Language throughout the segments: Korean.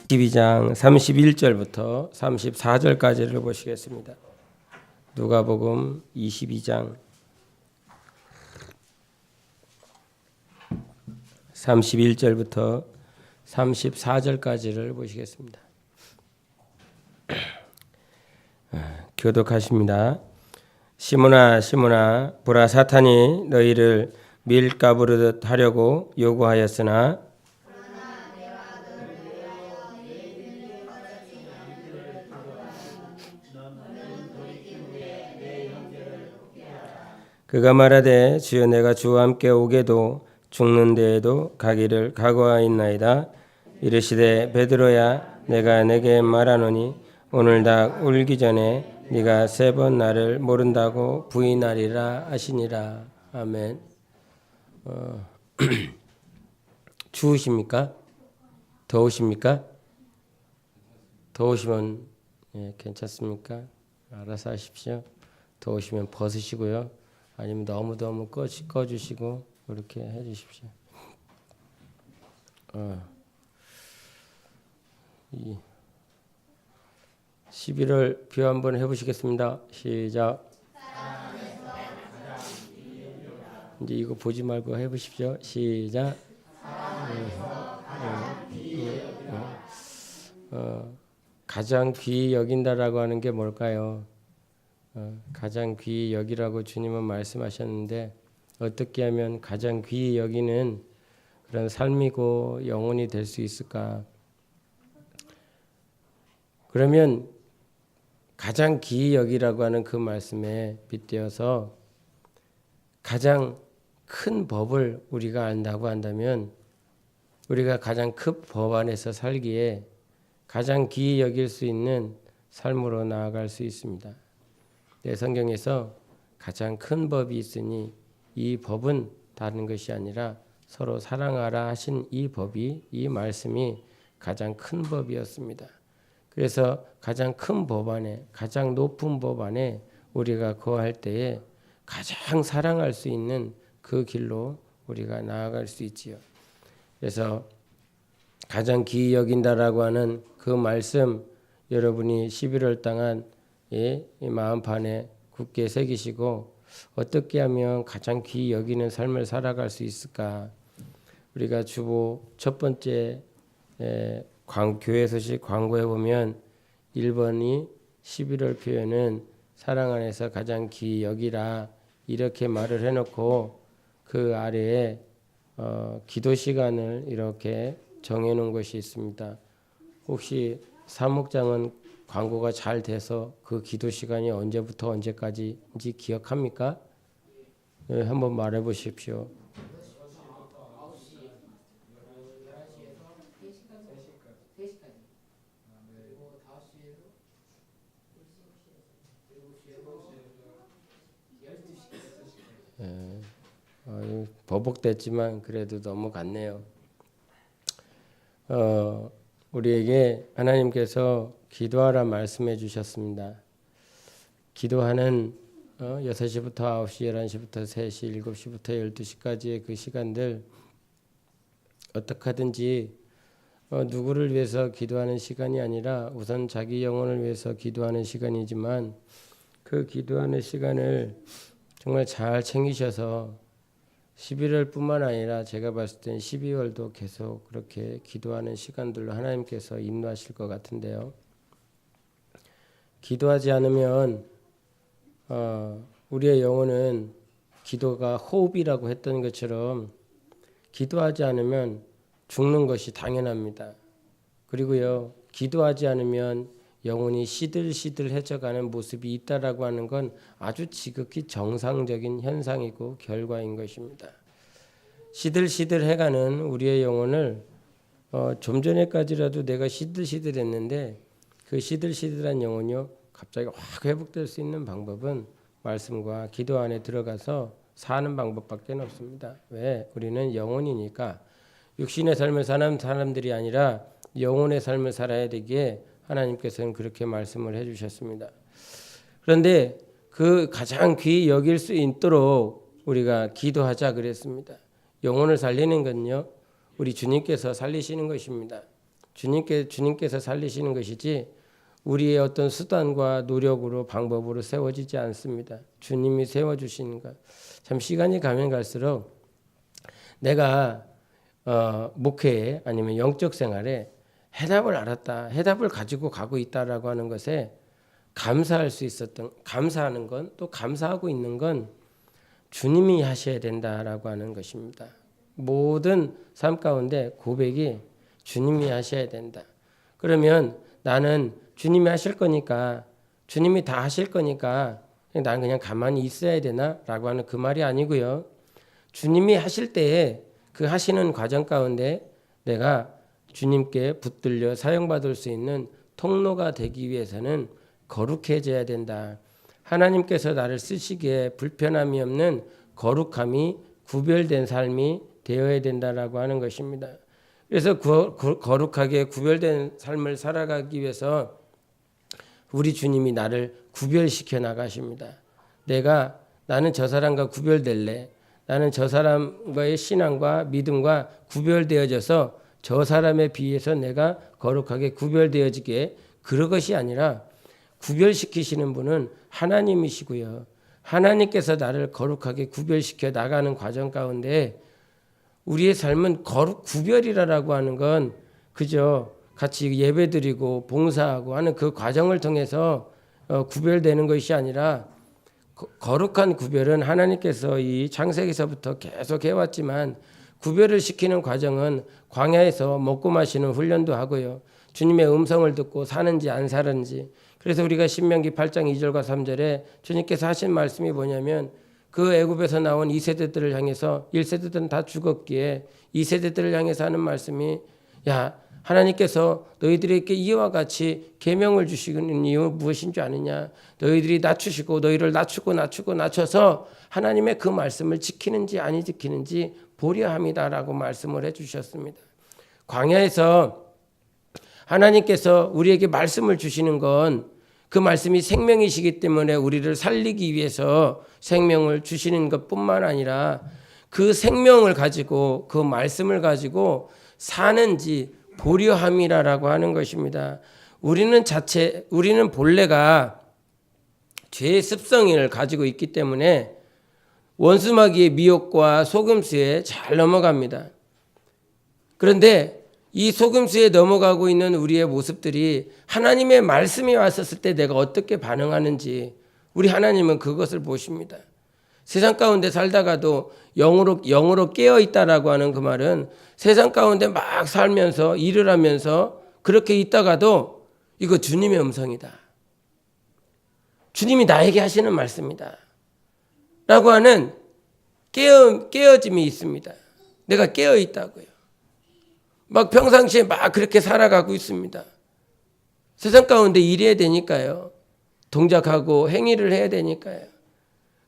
12장 31절부터 34절까지를 보시겠습니다. 누가복음 22장 31절부터 34절까지를 보시겠습니다. 교독하십니다. 시몬아 시몬아 보라 사탄이 너희를 밀가부르듯 하려고 요구하였으나 그가 말하되 주여 내가 주와 함께 오게도 죽는 데에도 가기를 각오하였나이다. 이르시되 베드로야 내가 내게 말하노니 오늘 닭 울기 전에 네가 3번 나를 모른다고 부인하리라 하시니라. 아멘. 추우십니까? 더우십니까? 더우시면 괜찮습니까? 알아서 하십시오. 더우시면 벗으시고요. 아니면 너무 꺼주시고 그렇게 해주십시오. 11월 표 한번 해보시겠습니다. 시작. 이제 이거 보지 말고 해보십시오. 시작. 가장 귀히 여긴다라고 하는 게 뭘까요? 가장 귀히 여기라고 주님은 말씀하셨는데 어떻게 하면 가장 귀히 여기는 그런 삶이고 영혼이 될 수 있을까? 그러면 가장 귀히 여기라고 하는 그 말씀에 빗대어서 가장 큰 법을 우리가 안다고 한다면 우리가 가장 큰 법 안에서 살기에 가장 귀히 여길 수 있는 삶으로 나아갈 수 있습니다. 내 성경에서 가장 큰 법이 있으니 이 법은 다른 것이 아니라 서로 사랑하라 하신 이 법이, 이 말씀이 가장 큰 법이었습니다. 그래서 가장 큰 법 안에, 가장 높은 법 안에 우리가 거할 때에 가장 사랑할 수 있는 그 길로 우리가 나아갈 수 있지요. 그래서 가장 귀히 여긴다라고 하는 그 말씀 여러분이 11월 동안 이 마음판에 굳게 새기시고 어떻게 하면 가장 귀히 여기는 삶을 살아갈 수 있을까? 우리가 주보 첫 번째 교회 소식 광고해 보면 1번이 11월 표현은 사랑 안에서 가장 귀히 여기라 이렇게 말을 해놓고 그 아래에 기도 시간을 이렇게 정해놓은 것이 있습니다. 혹시 사목장은 광고가 잘 돼서 그 기도 시간이 언제부터 언제까지인지 기억합니까? 네, 한번 말해 보십시오. 버벅댔지만 그래도 넘어갔네요. 우리에게 하나님께서 기도하라 말씀해 주셨습니다. 기도하는 6시부터 9시, 11시부터 3시, 7시부터 12시까지의 그 시간들 어떻게 하든지 누구를 위해서 기도하는 시간이 아니라 우선 자기 영혼을 위해서 기도하는 시간이지만 그 기도하는 시간을 정말 잘 챙기셔서 11월뿐만 아니라 제가 봤을 땐 12월도 계속 그렇게 기도하는 시간들로 하나님께서 인도하실 것 같은데요. 기도하지 않으면 우리의 영혼은 기도가 호흡이라고 했던 것처럼 기도하지 않으면 죽는 것이 당연합니다. 그리고요, 기도하지 않으면 영혼이 시들시들해져가는 모습이 있다라고 하는 건 아주 지극히 정상적인 현상이고 결과인 것입니다. 시들시들해가는 우리의 영혼을 좀 전에까지라도 내가 시들시들했는데 그 시들시들한 영혼이요 갑자기 확 회복될 수 있는 방법은 말씀과 기도 안에 들어가서 사는 방법밖에 없습니다. 왜? 우리는 영혼이니까 육신의 삶을 사는 사람들이 아니라 영혼의 삶을 살아야 되기에 하나님께서는 그렇게 말씀을 해주셨습니다. 그런데 그 가장 귀히 여길 수 있도록 우리가 기도하자 그랬습니다. 영혼을 살리는 건요 우리 주님께서 살리시는 것입니다. 주님께서 살리시는 것이지 우리의 어떤 수단과 노력으로 방법으로 세워지지 않습니다. 주님이 세워주시는 것. 참 시간이 가면 갈수록 내가 목회에 아니면 영적 생활에 해답을 알았다, 해답을 가지고 가고 있다라고 하는 것에 감사하는 건, 또 감사하고 있는 건 주님이 하셔야 된다라고 하는 것입니다. 모든 삶 가운데 고백이 주님이 하셔야 된다. 그러면 나는 주님이 하실 거니까, 주님이 다 하실 거니까 나는 그냥 가만히 있어야 되나라고 하는 그 말이 아니고요. 주님이 하실 때에 그 하시는 과정 가운데 내가 주님께 붙들려 사용받을 수 있는 통로가 되기 위해서는 거룩해져야 된다. 하나님께서 나를 쓰시기에 불편함이 없는 거룩함이 구별된 삶이 되어야 된다라고 하는 것입니다. 그래서 거룩하게 구별된 삶을 살아가기 위해서 우리 주님이 나를 구별시켜 나가십니다. 나는 저 사람과 구별될래. 나는 저 사람과의 신앙과 믿음과 구별되어져서 저 사람에 비해서 내가 거룩하게 구별되어지게, 그런 것이 아니라 구별시키시는 분은 하나님이시고요. 하나님께서 나를 거룩하게 구별시켜 나가는 과정 가운데 우리의 삶은 구별이라고 하는 건 그저 같이 예배드리고 봉사하고 하는 그 과정을 통해서 구별되는 것이 아니라, 거룩한 구별은 하나님께서 이 창세기서부터 계속 해왔지만 구별을 시키는 과정은 광야에서 먹고 마시는 훈련도 하고요. 주님의 음성을 듣고 사는지 안 사는지. 그래서 우리가 신명기 8장 2절과 3절에 주님께서 하신 말씀이 뭐냐면, 그 애굽에서 나온 2세대들을 향해서 1세대들은 다 죽었기에 2세대들을 향해서 하는 말씀이, 야, 하나님께서 너희들에게 이와 같이 계명을 주시는 이유 무엇인 줄 아느냐? 너희들이 낮추시고 너희를 낮춰서 하나님의 그 말씀을 지키는지 아니 지키는지 보려 함이다라고 말씀을 해주셨습니다. 광야에서 하나님께서 우리에게 말씀을 주시는 건 그 말씀이 생명이시기 때문에 우리를 살리기 위해서 생명을 주시는 것뿐만 아니라 그 생명을 가지고, 그 말씀을 가지고 사는지 보려 함이라라고 하는 것입니다. 우리는 본래가 죄의 습성을 가지고 있기 때문에 원수마귀의 미혹과 속임수에 잘 넘어갑니다. 그런데 이 속임수에 넘어가고 있는 우리의 모습들이 하나님의 말씀이 왔었을 때 내가 어떻게 반응하는지 우리 하나님은 그것을 보십니다. 세상 가운데 살다가도 영으로 깨어 있다라고 하는 그 말은 세상 가운데 막 살면서 일을 하면서 그렇게 있다가도 이거 주님의 음성이다. 주님이 나에게 하시는 말씀이다. 라고 하는 깨어짐이 있습니다. 내가 깨어 있다고요. 막 평상시에 막 그렇게 살아가고 있습니다. 세상 가운데 일해야 되니까요. 동작하고 행위를 해야 되니까요.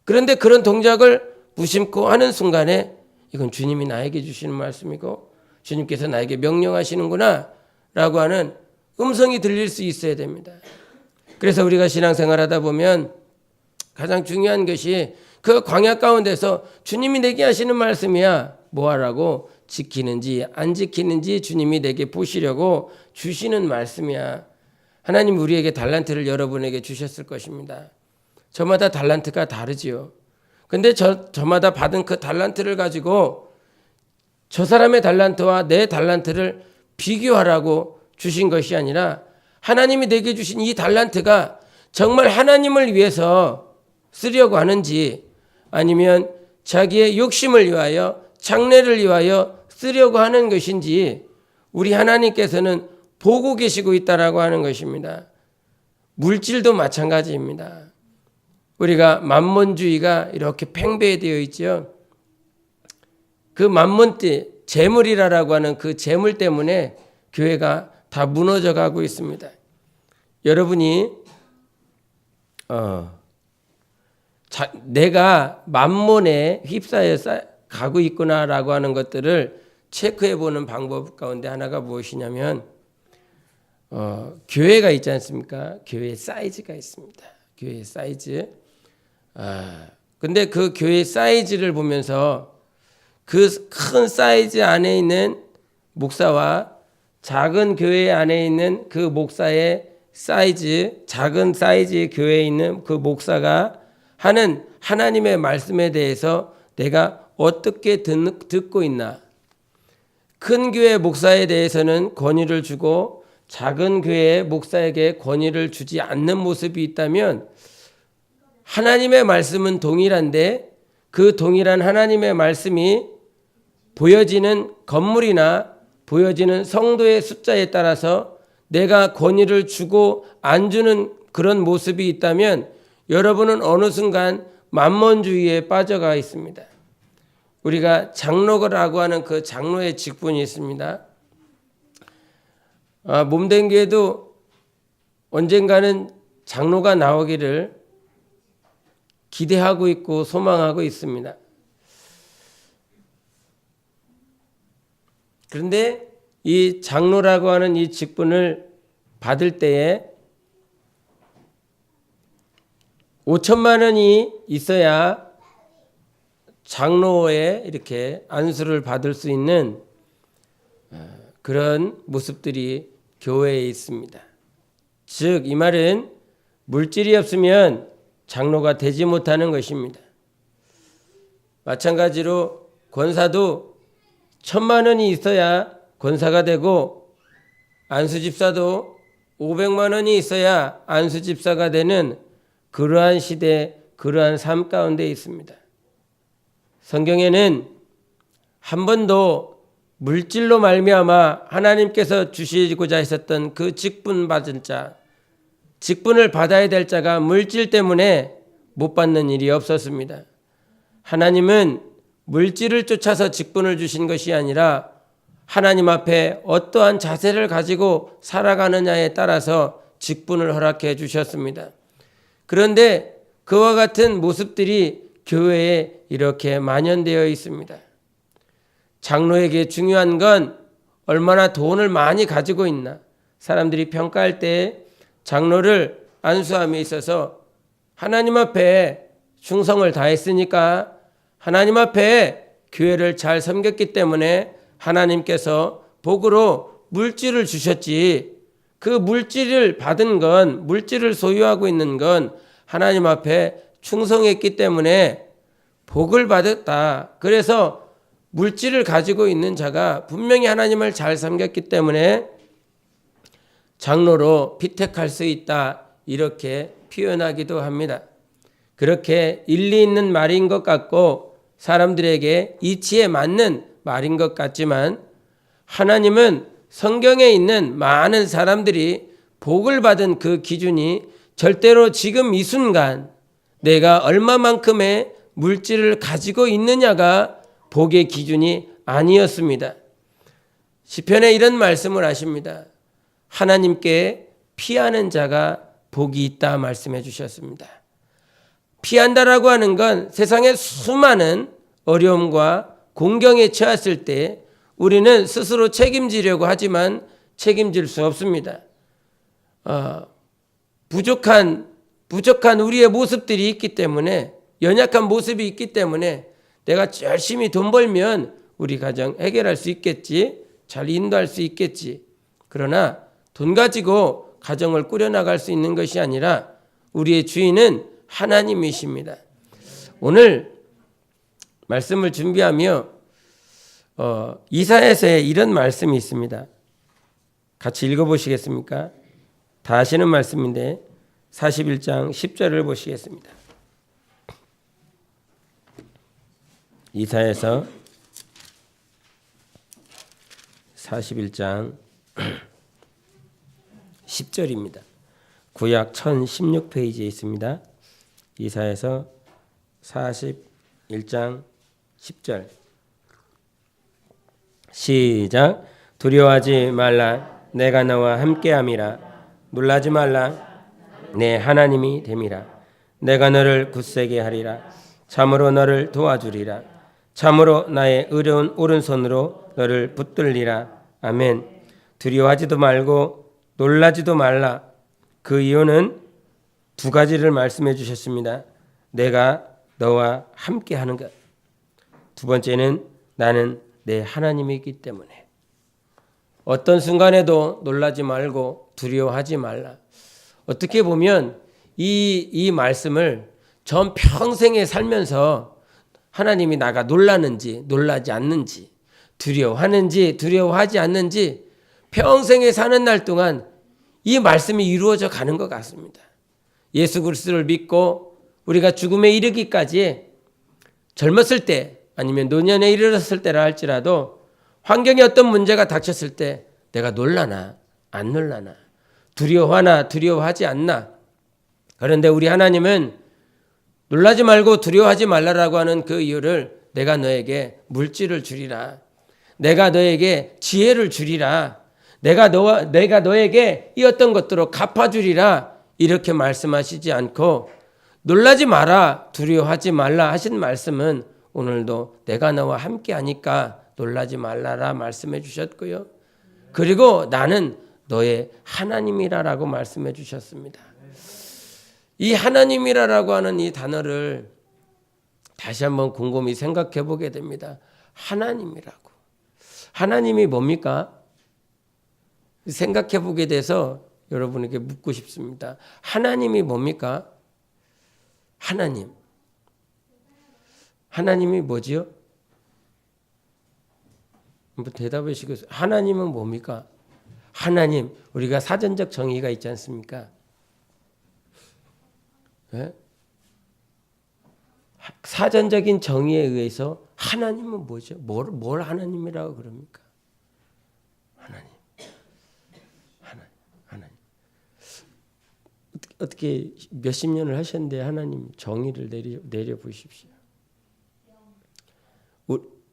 그런데 그런 동작을 무심코 하는 순간에 이건 주님이 나에게 주시는 말씀이고 주님께서 나에게 명령하시는구나 라고 하는 음성이 들릴 수 있어야 됩니다. 그래서 우리가 신앙생활하다 보면 가장 중요한 것이 그 광야 가운데서 주님이 내게 하시는 말씀이야 뭐하라고, 지키는지 안 지키는지 주님이 내게 보시려고 주시는 말씀이야. 하나님 우리에게 달란트를 여러분에게 주셨을 것입니다. 저마다 달란트가 다르지요. 근데 저마다 받은 그 달란트를 가지고 저 사람의 달란트와 내 달란트를 비교하라고 주신 것이 아니라, 하나님이 내게 주신 이 달란트가 정말 하나님을 위해서 쓰려고 하는지 아니면 자기의 욕심을 위하여, 장래를 위하여 쓰려고 하는 것인지 우리 하나님께서는 보고 계시고 있다라고 하는 것입니다. 물질도 마찬가지입니다. 우리가 만몬주의가 이렇게 팽배되어 있죠. 그 재물이라고 하는 그 재물 때문에 교회가 다 무너져 가고 있습니다. 여러분이 내가 만몬에 휩싸여 가고 있구나라고 하는 것들을 체크해 보는 방법 가운데 하나가 무엇이냐면 교회가 있지 않습니까? 교회 사이즈가 있습니다. 교회 사이즈. 근데 그 교회 사이즈를 보면서 그 큰 사이즈 안에 있는 목사와 작은 교회 안에 있는 그 목사의 사이즈, 작은 사이즈의 교회에 있는 그 목사가 하는 하나님의 말씀에 대해서 내가 어떻게 듣고 있나? 큰 교회 목사에 대해서는 권위를 주고 작은 교회 목사에게 권위를 주지 않는 모습이 있다면 하나님의 말씀은 동일한데 그 동일한 하나님의 말씀이 보여지는 건물이나 보여지는 성도의 숫자에 따라서 내가 권위를 주고 안 주는 그런 모습이 있다면 여러분은 어느 순간 만몬주의에 빠져가 있습니다. 우리가 장로라고 하는 그 장로의 직분이 있습니다. 몸된 교회도 언젠가는 장로가 나오기를 기대하고 있고 소망하고 있습니다. 그런데 이 장로라고 하는 이 직분을 받을 때에 5천만 원이 있어야 장로에 이렇게 안수를 받을 수 있는 그런 모습들이 교회에 있습니다. 즉, 이 말은 물질이 없으면 장로가 되지 못하는 것입니다. 마찬가지로 권사도 1,000만 원이 있어야 권사가 되고 안수집사도 500만 원이 있어야 안수집사가 되는 그러한 시대, 그러한 삶 가운데 있습니다. 성경에는 한 번도 물질로 말미암아 하나님께서 주시고자 하셨던 그 직분 받은 자, 직분을 받아야 될 자가 물질 때문에 못 받는 일이 없었습니다. 하나님은 물질을 쫓아서 직분을 주신 것이 아니라 하나님 앞에 어떠한 자세를 가지고 살아가느냐에 따라서 직분을 허락해 주셨습니다. 그런데 그와 같은 모습들이 교회에 이렇게 만연되어 있습니다. 장로에게 중요한 건 얼마나 돈을 많이 가지고 있나. 사람들이 평가할 때 장로를 안수함에 있어서 하나님 앞에 충성을 다했으니까 하나님 앞에 교회를 잘 섬겼기 때문에 하나님께서 복으로 물질을 주셨지, 그 물질을 받은 건, 물질을 소유하고 있는 건 하나님 앞에 충성했기 때문에 복을 받았다. 그래서 물질을 가지고 있는 자가 분명히 하나님을 잘 섬겼기 때문에 장로로 피택할 수 있다. 이렇게 표현하기도 합니다. 그렇게 일리 있는 말인 것 같고 사람들에게 이치에 맞는 말인 것 같지만 하나님은 성경에 있는 많은 사람들이 복을 받은 그 기준이 절대로 지금 이 순간 내가 얼마만큼의 물질을 가지고 있느냐가 복의 기준이 아니었습니다. 시편에 이런 말씀을 하십니다. 하나님께 피하는 자가 복이 있다 말씀해 주셨습니다. 피한다라고 하는 건 세상의 수많은 어려움과 공경에 처했을 때 우리는 스스로 책임지려고 하지만 책임질 수 없습니다. 부족한 우리의 모습들이 있기 때문에, 연약한 모습이 있기 때문에 내가 열심히 돈 벌면 우리 가정 해결할 수 있겠지, 잘 인도할 수 있겠지. 그러나 돈 가지고 가정을 꾸려나갈 수 있는 것이 아니라 우리의 주인은 하나님이십니다. 오늘 말씀을 준비하며 이사야서에 이런 말씀이 있습니다. 같이 읽어보시겠습니까? 다 아시는 말씀인데 41장 10절을 보시겠습니다. 이사야서 41장 10절입니다. 구약 1016페이지에 있습니다. 이사야서 41장 10절 시작. 두려워하지 말라. 내가 너와 함께함이라. 놀라지 말라. 내 하나님이 됨이라. 내가 너를 굳세게 하리라. 참으로 너를 도와주리라. 참으로 나의 의로운 오른손으로 너를 붙들리라. 아멘. 두려워하지도 말고 놀라지도 말라. 그 이유는 두 가지를 말씀해 주셨습니다. 내가 너와 함께하는 것. 두 번째는 나는 내 하나님이기 때문에. 어떤 순간에도 놀라지 말고 두려워하지 말라. 어떻게 보면 이 말씀을 전 평생에 살면서 하나님이 나가 놀라는지 놀라지 않는지, 두려워하는지 두려워하지 않는지 평생에 사는 날 동안 이 말씀이 이루어져 가는 것 같습니다. 예수 그리스도를 믿고 우리가 죽음에 이르기까지 젊었을 때 아니면 노년에 이르렀을 때라 할지라도 환경에 어떤 문제가 닥쳤을 때 내가 놀라나 안 놀라나, 두려워하나 두려워하지 않나. 그런데 우리 하나님은 놀라지 말고 두려워하지 말라라고 하는 그 이유를 내가 너에게 물질을 주리라, 내가 너에게 지혜를 주리라, 내가 너에게 이 어떤 것들로 갚아주리라 이렇게 말씀하시지 않고 놀라지 마라 두려워하지 말라 하신 말씀은 오늘도 내가 너와 함께 하니까 놀라지 말라라 말씀해 주셨고요. 그리고 나는 너의 하나님이라라고 말씀해 주셨습니다. 이 하나님이라라고 하는 이 단어를 다시 한번 곰곰이 생각해 보게 됩니다. 하나님이라고. 하나님이 뭡니까? 생각해 보게 돼서 여러분에게 묻고 싶습니다. 하나님이 뭡니까? 하나님. 하나님이 뭐지요? 한번 대답해 주시겠어요? 하나님은 뭡니까? 하나님, 우리가 사전적 정의가 있지 않습니까? 네? 사전적인 정의에 의해서 하나님은 뭐죠? 뭘 하나님이라고 그럽니까? 하나님. 어떻게 몇십 년을 하셨는데 하나님 정의를 내려 보십시오.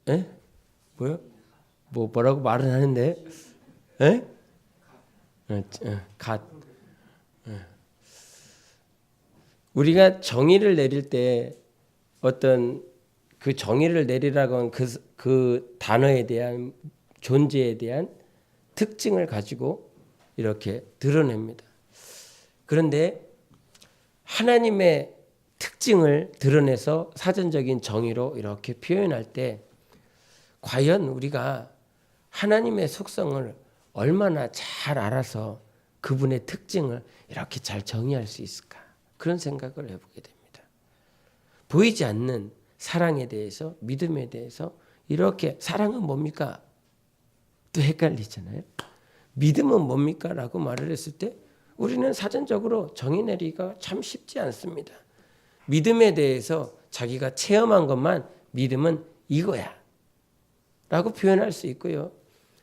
에? 뭐요? 뭐라고 말은 하는데? 에? 갓. 우리가 정의를 내릴 때 어떤 그 정의를 내리라고 하는 그 단어에 대한 존재에 대한 특징을 가지고 이렇게 드러냅니다. 그런데 하나님의 특징을 드러내서 사전적인 정의로 이렇게 표현할 때 과연 우리가 하나님의 속성을 얼마나 잘 알아서 그분의 특징을 이렇게 잘 정의할 수 있을까? 그런 생각을 해보게 됩니다. 보이지 않는 사랑에 대해서, 믿음에 대해서 이렇게 사랑은 뭡니까? 또 헷갈리잖아요. 믿음은 뭡니까? 라고 말을 했을 때 우리는 사전적으로 정의 내리기가 참 쉽지 않습니다. 믿음에 대해서 자기가 체험한 것만 믿음은 이거야 라고 표현할 수 있고요.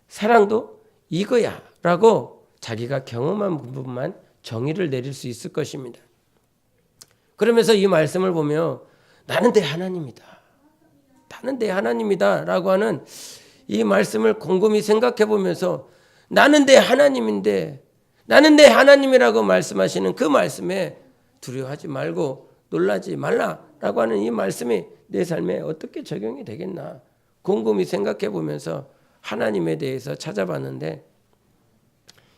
사랑도 이거야 라고 자기가 경험한 부분만 정의를 내릴 수 있을 것입니다. 그러면서 이 말씀을 보면 나는 내 하나님이다. 나는 내 하나님이다 라고 하는 이 말씀을 곰곰이 생각해 보면서 나는 내 하나님인데 나는 내 하나님이라고 말씀하시는 그 말씀에 두려워하지 말고 놀라지 말라라고 하는 이 말씀이 내 삶에 어떻게 적용이 되겠나 곰곰이 생각해 보면서 하나님에 대해서 찾아봤는데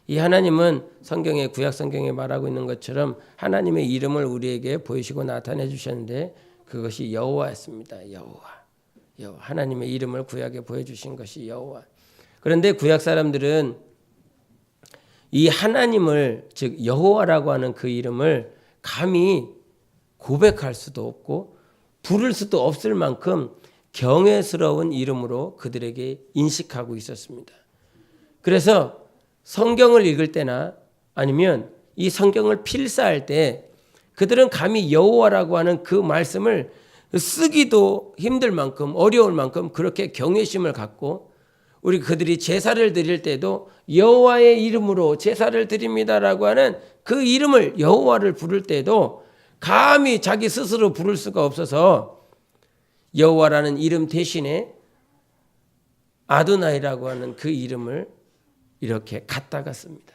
이 하나님은 성경에 구약 성경에 말하고 있는 것처럼 하나님의 이름을 우리에게 보이시고 나타내 주셨는데 그것이 여호와였습니다. 여호와. 하나님의 이름을 구약에 보여주신 것이 여호와. 그런데 구약 사람들은 이 하나님을 즉 여호와라고 하는 그 이름을 감히 고백할 수도 없고 부를 수도 없을 만큼 경외스러운 이름으로 그들에게 인식하고 있었습니다. 그래서 성경을 읽을 때나 아니면 이 성경을 필사할 때 그들은 감히 여호와라고 하는 그 말씀을 쓰기도 힘들 만큼 어려울 만큼 그렇게 경외심을 갖고 우리 그들이 제사를 드릴 때도 여호와의 이름으로 제사를 드립니다라고 하는 그 이름을 여호와를 부를 때도 감히 자기 스스로 부를 수가 없어서 여호와라는 이름 대신에 아도나이라고 하는 그 이름을 이렇게 갖다가 씁니다.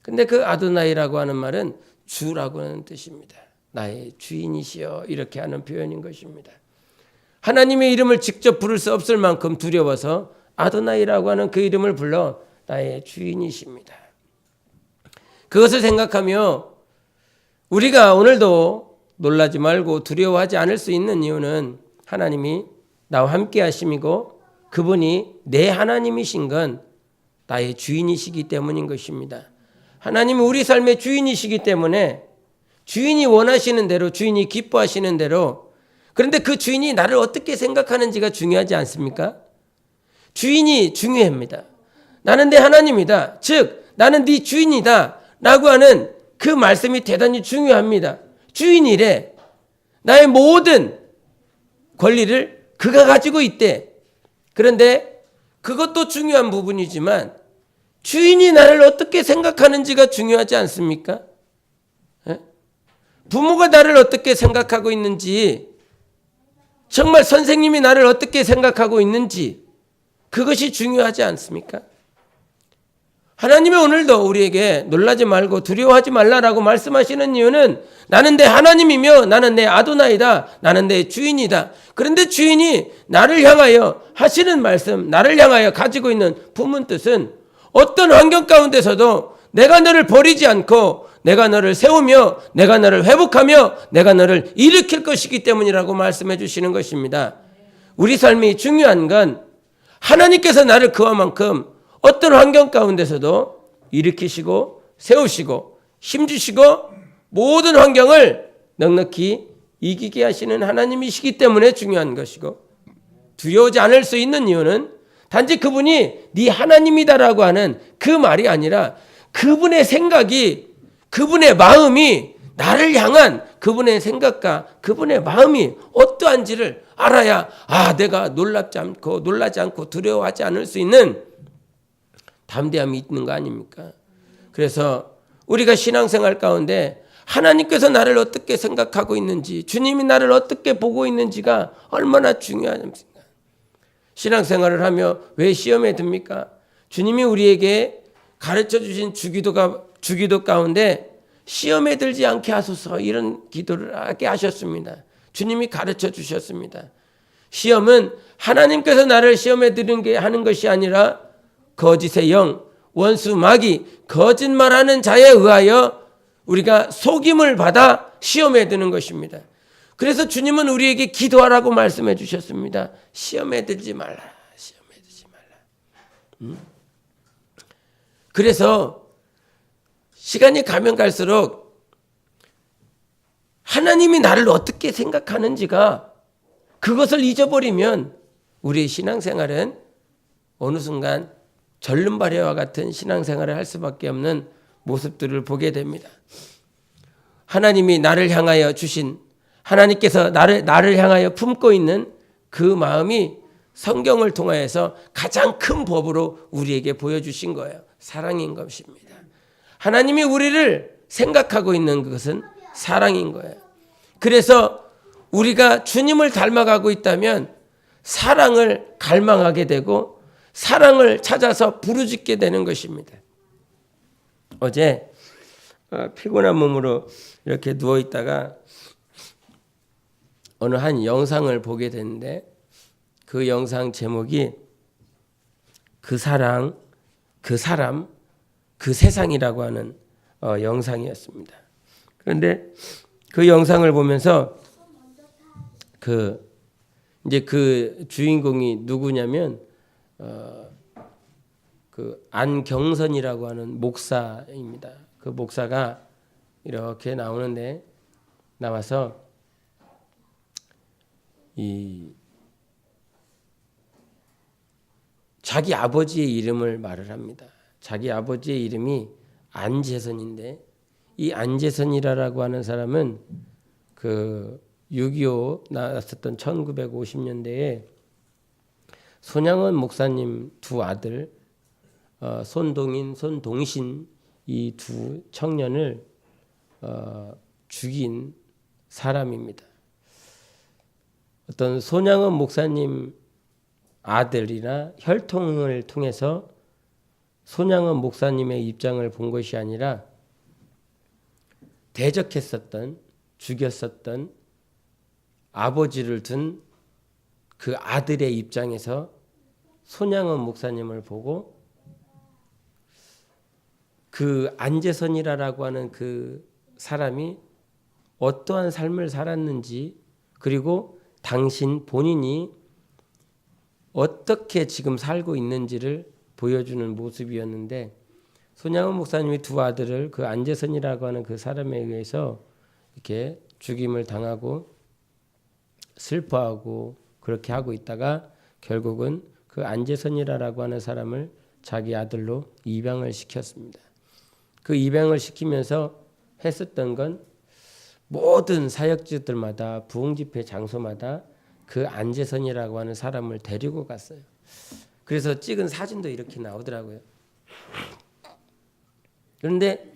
근데 그 아도나이라고 하는 말은 주라고 하는 뜻입니다. 나의 주인이시여 이렇게 하는 표현인 것입니다. 하나님의 이름을 직접 부를 수 없을 만큼 두려워서 아도나이라고 하는 그 이름을 불러 나의 주인이십니다. 그것을 생각하며 우리가 오늘도 놀라지 말고 두려워하지 않을 수 있는 이유는 하나님이 나와 함께 하심이고 그분이 내 하나님이신 건 나의 주인이시기 때문인 것입니다. 하나님은 우리 삶의 주인이시기 때문에 주인이 원하시는 대로, 주인이 기뻐하시는 대로, 그런데 그 주인이 나를 어떻게 생각하는지가 중요하지 않습니까? 주인이 중요합니다. 나는 내 하나님이다, 즉 나는 네 주인이다 라고 하는 그 말씀이 대단히 중요합니다. 주인이래. 나의 모든 권리를 그가 가지고 있대. 그런데 그것도 중요한 부분이지만 주인이 나를 어떻게 생각하는지가 중요하지 않습니까? 부모가 나를 어떻게 생각하고 있는지, 정말 선생님이 나를 어떻게 생각하고 있는지, 그것이 중요하지 않습니까? 하나님이 오늘도 우리에게 놀라지 말고 두려워하지 말라라고 말씀하시는 이유는 나는 내 하나님이며 나는 내 아도나이다, 나는 내 주인이다. 그런데 주인이 나를 향하여 하시는 말씀, 나를 향하여 가지고 있는 품은 뜻은 어떤 환경 가운데서도 내가 너를 버리지 않고 내가 너를 세우며 내가 너를 회복하며 내가 너를 일으킬 것이기 때문이라고 말씀해 주시는 것입니다. 우리 삶이 중요한 건 하나님께서 나를 그와 만큼 어떤 환경 가운데서도 일으키시고 세우시고 힘주시고 모든 환경을 넉넉히 이기게 하시는 하나님이시기 때문에 중요한 것이고, 두려워하지 않을 수 있는 이유는 단지 그분이 네 하나님이다라고 하는 그 말이 아니라 그분의 생각이, 그분의 마음이, 나를 향한 그분의 생각과 그분의 마음이 어떠한지를 알아야 내가 놀라지 않고 두려워하지 않을 수 있는 담대함이 있는 거 아닙니까? 그래서 우리가 신앙생활 가운데 하나님께서 나를 어떻게 생각하고 있는지, 주님이 나를 어떻게 보고 있는지가 얼마나 중요합니까? 신앙생활을 하며 왜 시험에 듭니까? 주님이 우리에게 가르쳐 주신 주기도 가운데 시험에 들지 않게 하소서, 이런 기도를 하게 하셨습니다. 주님이 가르쳐 주셨습니다. 시험은 하나님께서 나를 시험에 들게 하는 것이 아니라 거짓의 영, 원수 마귀, 거짓말하는 자에 의하여 우리가 속임을 받아 시험에 드는 것입니다. 그래서 주님은 우리에게 기도하라고 말씀해 주셨습니다. 시험에 들지 말라. 시험에 들지 말라. 그래서 시간이 가면 갈수록 하나님이 나를 어떻게 생각하는지가, 그것을 잊어버리면 우리의 신앙생활은 어느 순간 절름발이와 같은 신앙생활을 할 수밖에 없는 모습들을 보게 됩니다. 하나님이 나를 향하여 주신, 하나님께서 나를 향하여 품고 있는 그 마음이 성경을 통하여서 가장 큰 법으로 우리에게 보여주신 거예요. 사랑인 것입니다. 하나님이 우리를 생각하고 있는 것은 사랑인 거예요. 그래서 우리가 주님을 닮아가고 있다면 사랑을 갈망하게 되고 사랑을 찾아서 부르짖게 되는 것입니다. 어제 피곤한 몸으로 이렇게 누워있다가 어느 한 영상을 보게 됐는데, 그 영상 제목이 그 사랑, 그 사람, 그 세상이라고 하는 영상이었습니다. 그런데 그 영상을 보면서 이제 그 주인공이 누구냐면 그 안경선이라고 하는 목사입니다. 그 목사가 이렇게 나와서 자기 아버지의 이름을 말을 합니다. 자기 아버지의 이름이 안재선인데, 이 안재선이라고 하는 사람은 그 6.25 나왔었던 1950년대에 손양원 목사님 두 아들 손동인, 손동신, 이 두 청년을 죽인 사람입니다. 어떤 손양원 목사님 아들이나 혈통을 통해서 손양원 목사님의 입장을 본 것이 아니라 대적했었던, 죽였었던 아버지를 둔 그 아들의 입장에서 손양원 목사님을 보고 그 안재선이라고 하는 그 사람이 어떠한 삶을 살았는지, 그리고 당신 본인이 어떻게 지금 살고 있는지를 보여주는 모습이었는데 손양원 목사님이 두 아들을 그 안재선이라고 하는 그 사람에 의해서 이렇게 죽임을 당하고 슬퍼하고 그렇게 하고 있다가 결국은 그 안재선이라고 하는 사람을 자기 아들로 입양을 시켰습니다. 그 입양을 시키면서 했었던 건 모든 사역지들마다 부흥집회 장소마다 그 안재선이라고 하는 사람을 데리고 갔어요. 그래서 찍은 사진도 이렇게 나오더라고요. 그런데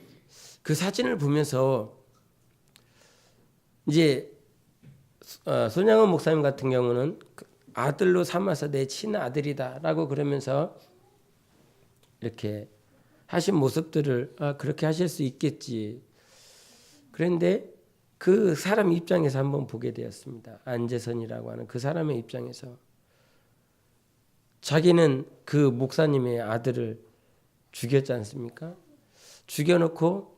그 사진을 보면서 이제 손양원 목사님 같은 경우는 아들로 삼아서 내 친아들이다라고 그러면서 이렇게 하신 모습들을 그렇게 하실 수 있겠지. 그런데 그 사람 입장에서 한번 보게 되었습니다. 안재선이라고 하는 그 사람의 입장에서 자기는 그 목사님의 아들을 죽였지 않습니까? 죽여놓고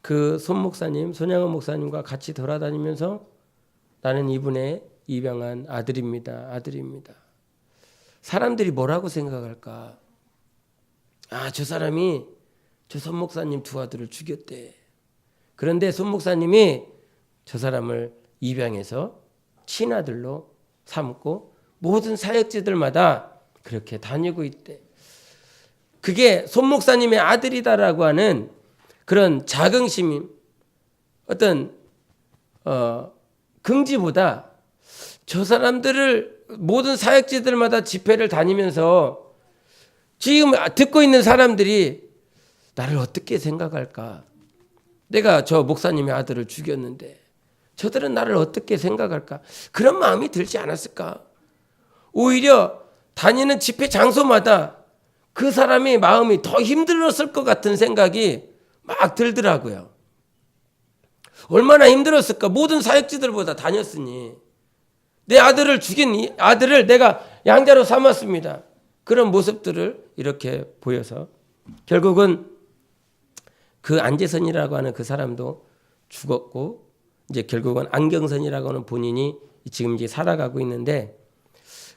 그 손 목사님, 손양원 목사님과 같이 돌아다니면서 나는 이분의 입양한 아들입니다. 아들입니다. 사람들이 뭐라고 생각할까? 저 사람이 저 손 목사님 두 아들을 죽였대. 그런데 손 목사님이 저 사람을 입양해서 친아들로 삼고 모든 사역지들마다 그렇게 다니고 있대. 그게 손 목사님의 아들이다라고 하는 그런 자긍심이 어떤 긍지보다 저 사람들을 모든 사역지들마다 집회를 다니면서 지금 듣고 있는 사람들이 나를 어떻게 생각할까? 내가 저 목사님의 아들을 죽였는데 저들은 나를 어떻게 생각할까? 그런 마음이 들지 않았을까? 오히려 다니는 집회 장소마다 그 사람의 마음이 더 힘들었을 것 같은 생각이 막 들더라고요. 얼마나 힘들었을까? 모든 사역지들보다 다녔으니 내 아들을 죽인 이 아들을 내가 양자로 삼았습니다. 그런 모습들을 이렇게 보여서 결국은 그 안재선이라고 하는 그 사람도 죽었고 이제 결국은 안경선이라고 하는 본인이 지금 이제 살아가고 있는데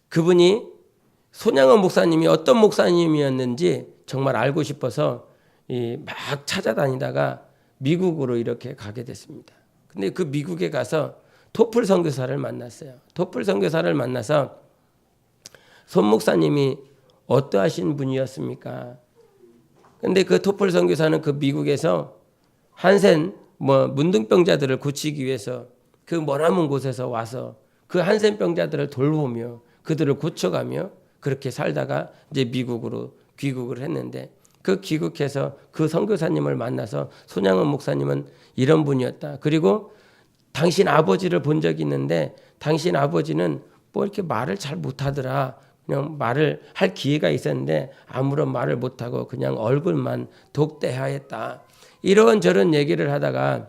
그분이 손양원 목사님이 어떤 목사님이었는지 정말 알고 싶어서 막 찾아다니다가 미국으로 이렇게 가게 됐습니다. 근데 그 미국에 가서 토플 선교사를 만났어요. 토플 선교사를 만나서 손 목사님이 어떠하신 분이었습니까? 근데 그 토플 선교사는 그 미국에서 한센 문둥병자들을 고치기 위해서 그 머나먼 곳에서 와서 그 한센병자들을 돌보며 그들을 고쳐가며 그렇게 살다가 이제 미국으로 귀국을 했는데 그 귀국해서 그 선교사님을 만나서 손양원 목사님은 이런 분이었다. 그리고 당신 아버지를 본 적이 있는데 당신 아버지는 뭐 이렇게 말을 잘 못하더라. 그냥 말을 할 기회가 있었는데 아무런 말을 못하고 그냥 얼굴만 독대하였다. 이런저런 얘기를 하다가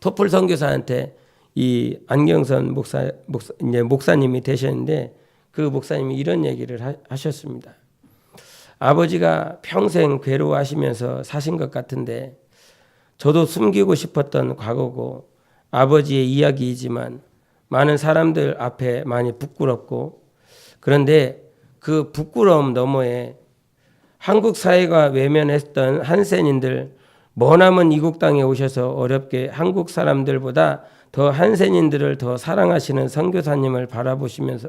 토플 선교사한테 이 안경선 목사님이 되셨는데 그 목사님이 이런 얘기를 하셨습니다. 아버지가 평생 괴로워하시면서 사신 것 같은데 저도 숨기고 싶었던 과거고 아버지의 이야기이지만 많은 사람들 앞에 많이 부끄럽고 그런데 그 부끄러움 너머에 한국 사회가 외면했던 한센인들 머나먼 이국 땅에 오셔서 어렵게 한국 사람들보다 더 한센인들을 더 사랑하시는 선교사님을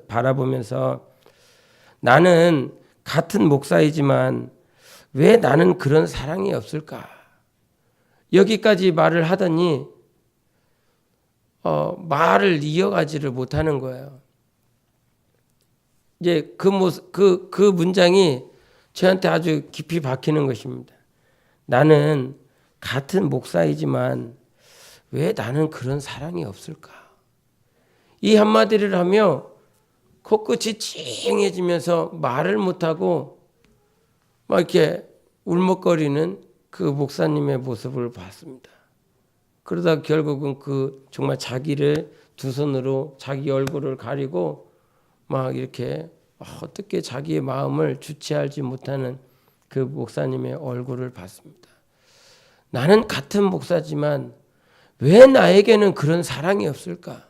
바라보면서 나는 같은 목사이지만 왜 나는 그런 사랑이 없을까? 여기까지 말을 하더니 말을 이어가지를 못하는 거예요. 이제 그 문장이 저한테 아주 깊이 박히는 것입니다. 나는 같은 목사이지만 왜 나는 그런 사랑이 없을까? 이 한마디를 하며 코끝이 찡해지면서 말을 못하고 막 이렇게 울먹거리는 그 목사님의 모습을 봤습니다. 그러다 결국은 그 정말 자기를 두 손으로 자기 얼굴을 가리고 막 이렇게 어떻게 자기의 마음을 주체하지 못하는 그 목사님의 얼굴을 봤습니다. 나는 같은 목사지만 왜 나에게는 그런 사랑이 없을까?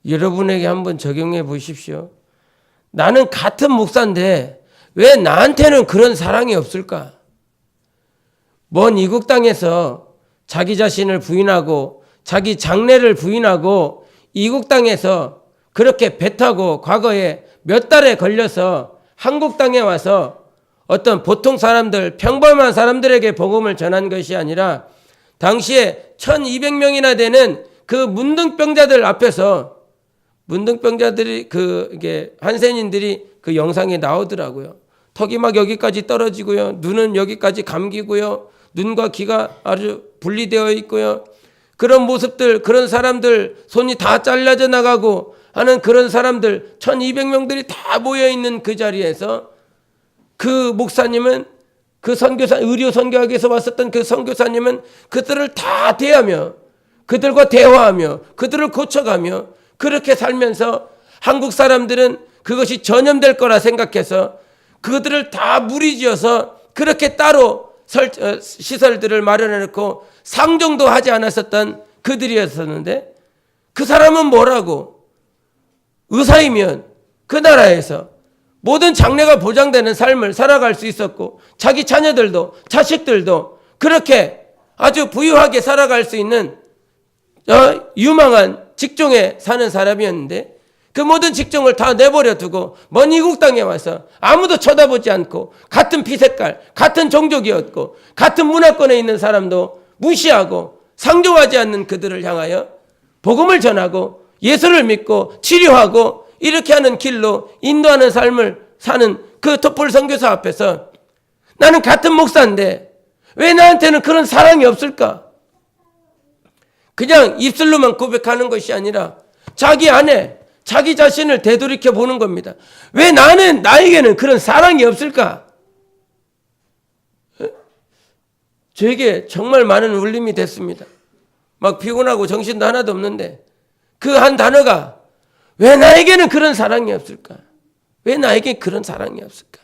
여러분에게 한번 적용해 보십시오. 나는 같은 목사인데 왜 나한테는 그런 사랑이 없을까? 먼 이국 땅에서 자기 자신을 부인하고 자기 장래를 부인하고 이국 땅에서 그렇게 배 타고 과거에 몇 달에 걸려서 한국 땅에 와서 어떤 보통 사람들, 평범한 사람들에게 복음을 전한 것이 아니라 당시에 1200명이나 되는 그 문둥병자들 앞에서 문둥병자들이 이게 한센인들이 그 영상에 나오더라고요. 턱이 막 여기까지 떨어지고요. 눈은 여기까지 감기고요. 눈과 귀가 아주 분리되어 있고요. 그런 모습들, 그런 사람들 손이 다 잘려져 나가고 하는 그런 사람들 1200명들이 다 모여 있는 그 자리에서 그 목사님은 그 선교사 의료 선교학에서 왔었던 그 선교사님은 그들을 다 대하며 그들과 대화하며 그들을 고쳐가며 그렇게 살면서 한국 사람들은 그것이 전염될 거라 생각해서 그들을 다 무리지어서 그렇게 따로 시설들을 마련해 놓고 상종도 하지 않았었던 그들이었었는데 그 사람은 뭐라고? 의사이면 그 나라에서 모든 장래가 보장되는 삶을 살아갈 수 있었고 자기 자녀들도 자식들도 그렇게 아주 부유하게 살아갈 수 있는 유망한 직종에 사는 사람이었는데 그 모든 직종을 다 내버려 두고 먼 이국 땅에 와서 아무도 쳐다보지 않고 같은 피 색깔, 같은 종족이었고 같은 문화권에 있는 사람도 무시하고 상종하지 않는 그들을 향하여 복음을 전하고 예수를 믿고 치료하고 이렇게 하는 길로 인도하는 삶을 사는 그 톱볼 선교사 앞에서 나는 같은 목사인데 왜 나한테는 그런 사랑이 없을까? 그냥 입술로만 고백하는 것이 아니라 자기 안에 자기 자신을 되돌이켜 보는 겁니다. 왜 나에게는 그런 사랑이 없을까? 저에게 정말 많은 울림이 됐습니다. 막 피곤하고 정신도 하나도 없는데 그 한 단어가 왜 나에게는 그런 사랑이 없을까? 왜 나에게 그런 사랑이 없을까?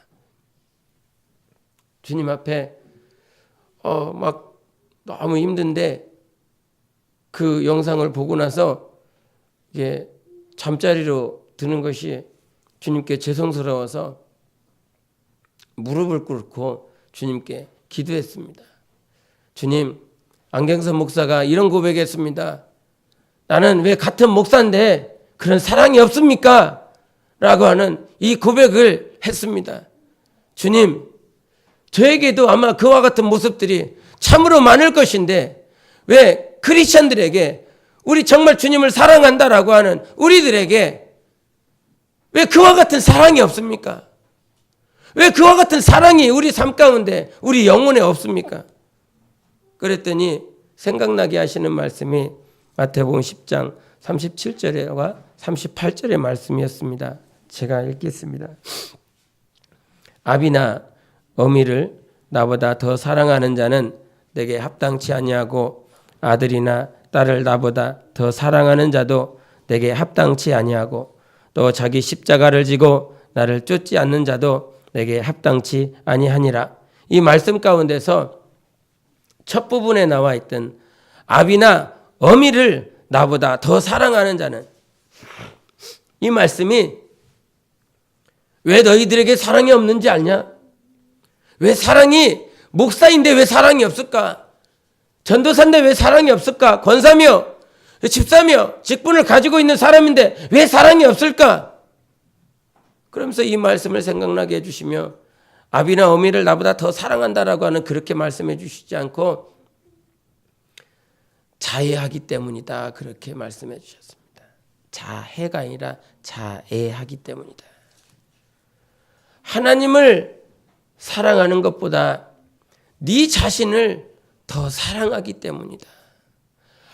주님 앞에 막 너무 힘든데 그 영상을 보고 나서 이게 잠자리로 드는 것이 주님께 죄송스러워서 무릎을 꿇고 주님께 기도했습니다. 주님, 안경선 목사가 이런 고백했습니다. 나는 왜 같은 목사인데 그런 사랑이 없습니까? 라고 하는 이 고백을 했습니다. 주님, 저에게도 아마 그와 같은 모습들이 참으로 많을 것인데 왜 크리스천들에게 우리 정말 주님을 사랑한다라고 하는 우리들에게 왜 그와 같은 사랑이 없습니까? 왜 그와 같은 사랑이 우리 삶 가운데 우리 영혼에 없습니까? 그랬더니 생각나게 하시는 말씀이 마태복음 10장 37절과 38절의 말씀이었습니다. 제가 읽겠습니다. 아비나 어미를 나보다 더 사랑하는 자는 내게 합당치 아니하고 아들이나 딸을 나보다 더 사랑하는 자도 내게 합당치 아니하고 또 자기 십자가를 지고 나를 쫓지 않는 자도 내게 합당치 아니하니라. 이 말씀 가운데서 첫 부분에 나와 있던 아비나 어미를 나보다 더 사랑하는 자는, 이 말씀이 왜 너희들에게 사랑이 없는지 아냐? 왜 사랑이, 목사인데 왜 사랑이 없을까? 전도사인데 왜 사랑이 없을까? 권사며 집사며 직분을 가지고 있는 사람인데 왜 사랑이 없을까? 그러면서 이 말씀을 생각나게 해주시며 아비나 어미를 나보다 더 사랑한다라고 하는 그렇게 말씀해 주시지 않고 자애하기 때문이다, 그렇게 말씀해 주셨습니다. 자해가 아니라 자애하기 때문이다. 하나님을 사랑하는 것보다 네 자신을 더 사랑하기 때문이다.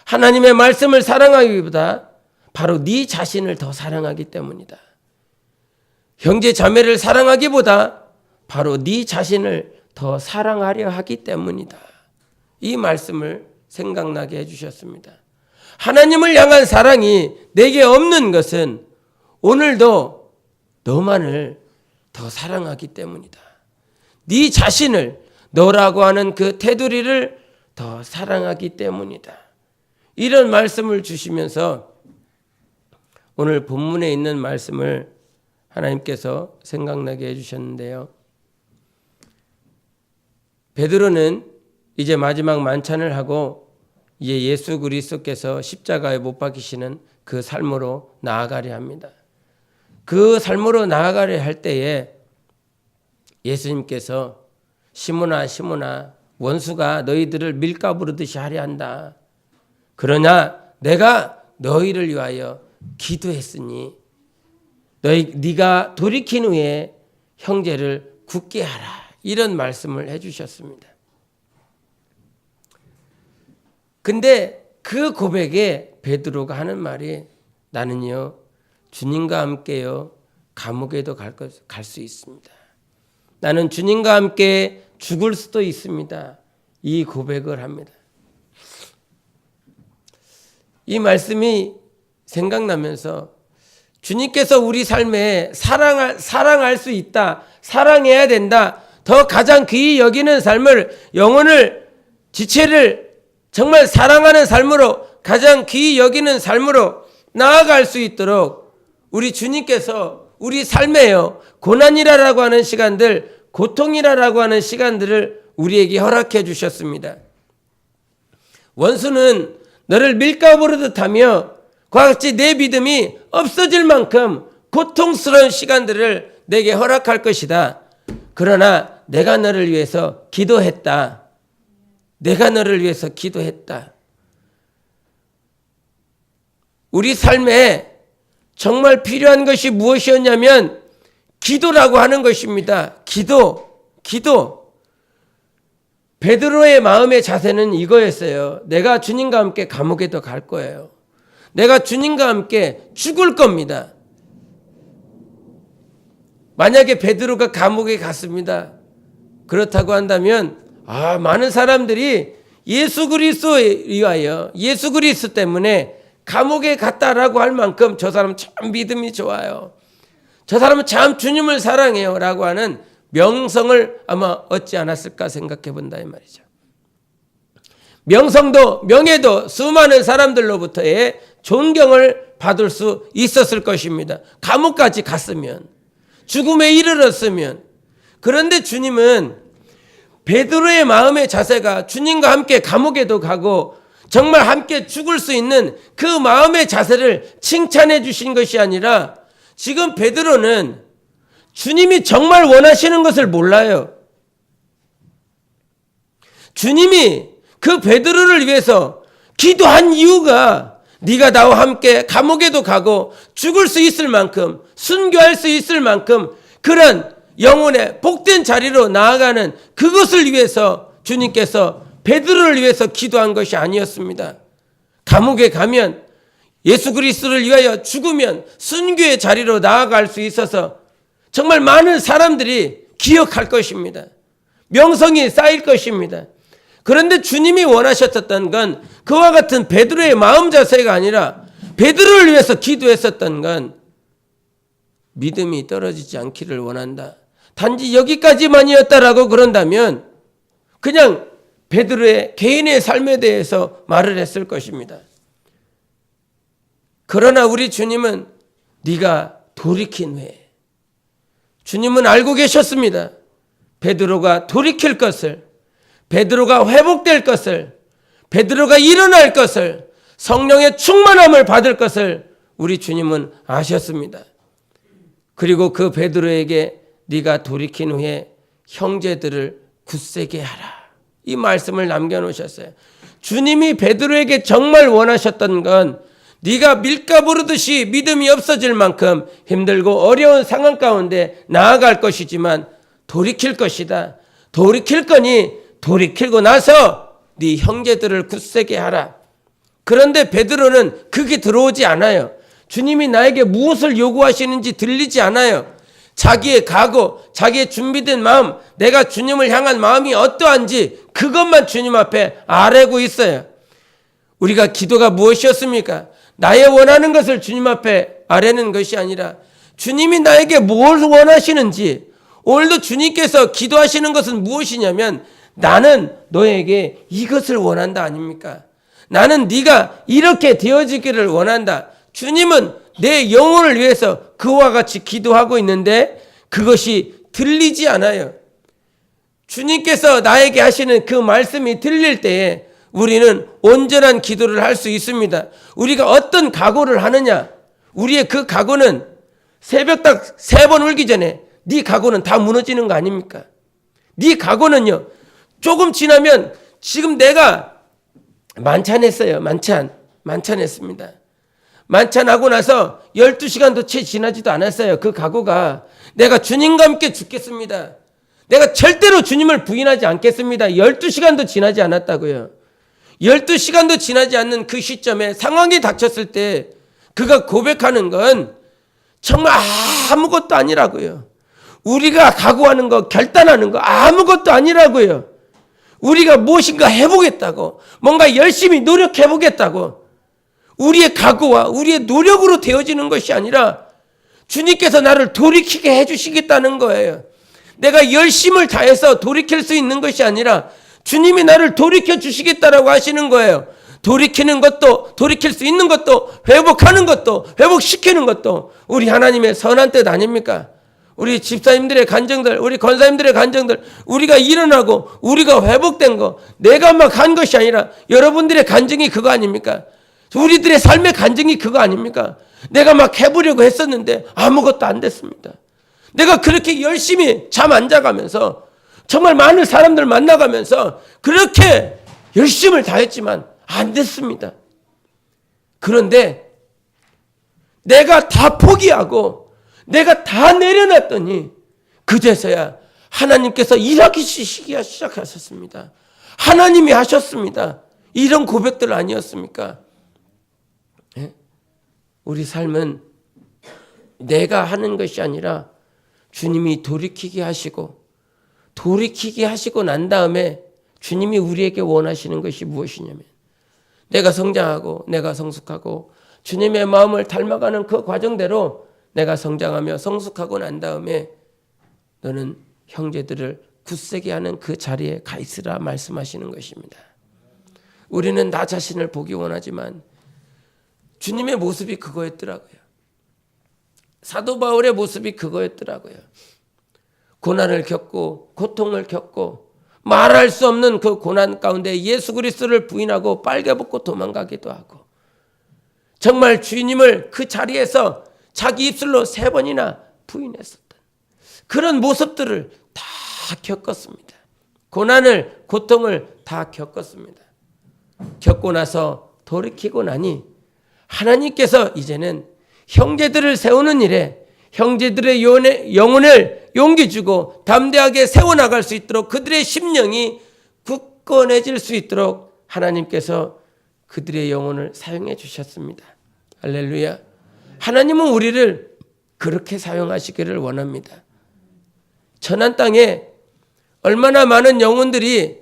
하나님의 말씀을 사랑하기보다 바로 네 자신을 더 사랑하기 때문이다. 형제 자매를 사랑하기보다 바로 네 자신을 더 사랑하려 하기 때문이다. 이 말씀을 생각나게 해주셨습니다. 하나님을 향한 사랑이 내게 없는 것은 오늘도 너만을 더 사랑하기 때문이다. 네 자신을, 너라고 하는 그 테두리를 더 사랑하기 때문이다. 이런 말씀을 주시면서 오늘 본문에 있는 말씀을 하나님께서 생각나게 해주셨는데요. 베드로는 이제 마지막 만찬을 하고 이제 예수 그리스도께서 십자가에 못 박히시는 그 삶으로 나아가려 합니다. 그 삶으로 나아가려 할 때에 예수님께서 시몬아 시몬아 원수가 너희들을 밀가부르듯이 하려 한다. 그러나 내가 너희를 위하여 기도했으니 네가 돌이킨 후에 형제를 굳게 하라. 이런 말씀을 해주셨습니다. 근데 그 고백에 베드로가 하는 말이 나는요 주님과 함께요 감옥에도 갈 수 있습니다. 나는 주님과 함께 죽을 수도 있습니다. 이 고백을 합니다. 이 말씀이 생각나면서 주님께서 우리 삶에 사랑할 수 있다. 사랑해야 된다. 더 가장 귀히 여기는 삶을 영혼을 지체를 정말 사랑하는 삶으로 가장 귀히 여기는 삶으로 나아갈 수 있도록 우리 주님께서 우리 삶에요 고난이라고 하는 시간들 고통이라고 하는 시간들을 우리에게 허락해 주셨습니다. 원수는 너를 밀가부르듯 하며 그와 같이 내 믿음이 없어질 만큼 고통스러운 시간들을 내게 허락할 것이다. 그러나 내가 너를 위해서 기도했다. 내가 너를 위해서 기도했다. 우리 삶에 정말 필요한 것이 무엇이었냐면 기도라고 하는 것입니다. 기도. 베드로의 마음의 자세는 이거였어요. 내가 주님과 함께 감옥에도 갈 거예요. 내가 주님과 함께 죽을 겁니다. 만약에 베드로가 감옥에 갔습니다. 그렇다고 한다면 많은 사람들이 예수 그리스도에 위하여 예수 그리스도 때문에 감옥에 갔다라고 할 만큼 저 사람 참 믿음이 좋아요. 저 사람은 참 주님을 사랑해요 라고 하는 명성을 아마 얻지 않았을까 생각해 본다 이 말이죠. 명성도 명예도 수많은 사람들로부터의 존경을 받을 수 있었을 것입니다. 감옥까지 갔으면 죽음에 이르렀으면. 그런데 주님은 베드로의 마음의 자세가 주님과 함께 감옥에도 가고 정말 함께 죽을 수 있는 그 마음의 자세를 칭찬해 주신 것이 아니라 지금 베드로는 주님이 정말 원하시는 것을 몰라요. 주님이 그 베드로를 위해서 기도한 이유가 네가 나와 함께 감옥에도 가고 죽을 수 있을 만큼 순교할 수 있을 만큼 그런 영혼의 복된 자리로 나아가는 그것을 위해서 주님께서 베드로를 위해서 기도한 것이 아니었습니다. 감옥에 가면 예수 그리스도를 위하여 죽으면 순교의 자리로 나아갈 수 있어서 정말 많은 사람들이 기억할 것입니다. 명성이 쌓일 것입니다. 그런데 주님이 원하셨던 건 그와 같은 베드로의 마음 자세가 아니라 베드로를 위해서 기도했었던 건 믿음이 떨어지지 않기를 원한다. 단지 여기까지만이었다라고 그런다면 그냥 베드로의 개인의 삶에 대해서 말을 했을 것입니다. 그러나 우리 주님은 네가 돌이킨 후에 주님은 알고 계셨습니다. 베드로가 돌이킬 것을, 베드로가 회복될 것을, 베드로가 일어날 것을, 성령의 충만함을 받을 것을 우리 주님은 아셨습니다. 그리고 그 베드로에게 네가 돌이킨 후에 형제들을 굳세게 하라. 이 말씀을 남겨놓으셨어요. 주님이 베드로에게 정말 원하셨던 건 네가 밀가부르듯이 믿음이 없어질 만큼 힘들고 어려운 상황 가운데 나아갈 것이지만 돌이킬 것이다. 돌이킬 거니 돌이키고 나서 네 형제들을 굳세게 하라. 그런데 베드로는 그게 들어오지 않아요. 주님이 나에게 무엇을 요구하시는지 들리지 않아요. 자기의 각오, 자기의 준비된 마음, 내가 주님을 향한 마음이 어떠한지 그것만 주님 앞에 아뢰고 있어요. 우리가 기도가 무엇이었습니까? 나의 원하는 것을 주님 앞에 아뢰는 것이 아니라 주님이 나에게 뭘 원하시는지, 오늘도 주님께서 기도하시는 것은 무엇이냐면 나는 너에게 이것을 원한다 아닙니까? 나는 네가 이렇게 되어지기를 원한다. 주님은 내 영혼을 위해서 그와 같이 기도하고 있는데 그것이 들리지 않아요. 주님께서 나에게 하시는 그 말씀이 들릴 때에 우리는 온전한 기도를 할 수 있습니다. 우리가 어떤 각오를 하느냐, 우리의 그 각오는 새벽딱 3번 울기 전에 네 각오는 다 무너지는 거 아닙니까? 네 각오는요, 조금 지나면 지금 내가 만찬했어요. 만찬했습니다. 만찬하고 나서 12시간도 채 지나지도 않았어요. 그 각오가 내가 주님과 함께 죽겠습니다. 내가 절대로 주님을 부인하지 않겠습니다. 12시간도 지나지 않았다고요. 12시간도 지나지 않는 그 시점에 상황이 닥쳤을 때 그가 고백하는 건 정말 아무것도 아니라고요. 우리가 각오하는 거, 결단하는 거 아무것도 아니라고요. 우리가 무엇인가 해보겠다고, 뭔가 열심히 노력해보겠다고, 우리의 각오와 우리의 노력으로 되어지는 것이 아니라 주님께서 나를 돌이키게 해주시겠다는 거예요. 내가 열심을 다해서 돌이킬 수 있는 것이 아니라 주님이 나를 돌이켜 주시겠다라고 하시는 거예요. 돌이키는 것도, 돌이킬 수 있는 것도, 회복하는 것도, 회복시키는 것도 우리 하나님의 선한 뜻 아닙니까? 우리 집사님들의 간증들, 우리 권사님들의 간증들, 우리가 일어나고 우리가 회복된 거, 내가 막 한 것이 아니라 여러분들의 간증이 그거 아닙니까? 우리들의 삶의 간증이 그거 아닙니까? 내가 막 해보려고 했었는데 아무것도 안 됐습니다. 내가 그렇게 열심히 잠 안 자가면서 정말 많은 사람들 만나가면서 그렇게 열심을 다했지만 안 됐습니다. 그런데 내가 다 포기하고 내가 다 내려놨더니 그제서야 하나님께서 일하기 시작하셨습니다. 하나님이 하셨습니다. 이런 고백들 아니었습니까? 우리 삶은 내가 하는 것이 아니라 주님이 돌이키게 하시고 난 다음에 주님이 우리에게 원하시는 것이 무엇이냐면 내가 성장하고 내가 성숙하고 주님의 마음을 닮아가는 그 과정대로 내가 성장하며 성숙하고 난 다음에 너는 형제들을 굳세게 하는 그 자리에 가 있으라 말씀하시는 것입니다. 우리는 나 자신을 보기 원하지만 주님의 모습이 그거였더라고요. 사도 바울의 모습이 그거였더라고요. 고난을 겪고 고통을 겪고 말할 수 없는 그 고난 가운데 예수 그리스도를 부인하고 빨개벗고 도망가기도 하고 정말 주님을 그 자리에서 자기 입술로 3번이나 부인했었던 그런 모습들을 다 겪었습니다. 고난을, 고통을 다 겪었습니다. 겪고 나서 돌이키고 나니 하나님께서 이제는 형제들을 세우는 일에 형제들의 영혼을 용기 주고 담대하게 세워나갈 수 있도록 그들의 심령이 굳건해질 수 있도록 하나님께서 그들의 영혼을 사용해 주셨습니다. 할렐루야. 하나님은 우리를 그렇게 사용하시기를 원합니다. 천한 땅에 얼마나 많은 영혼들이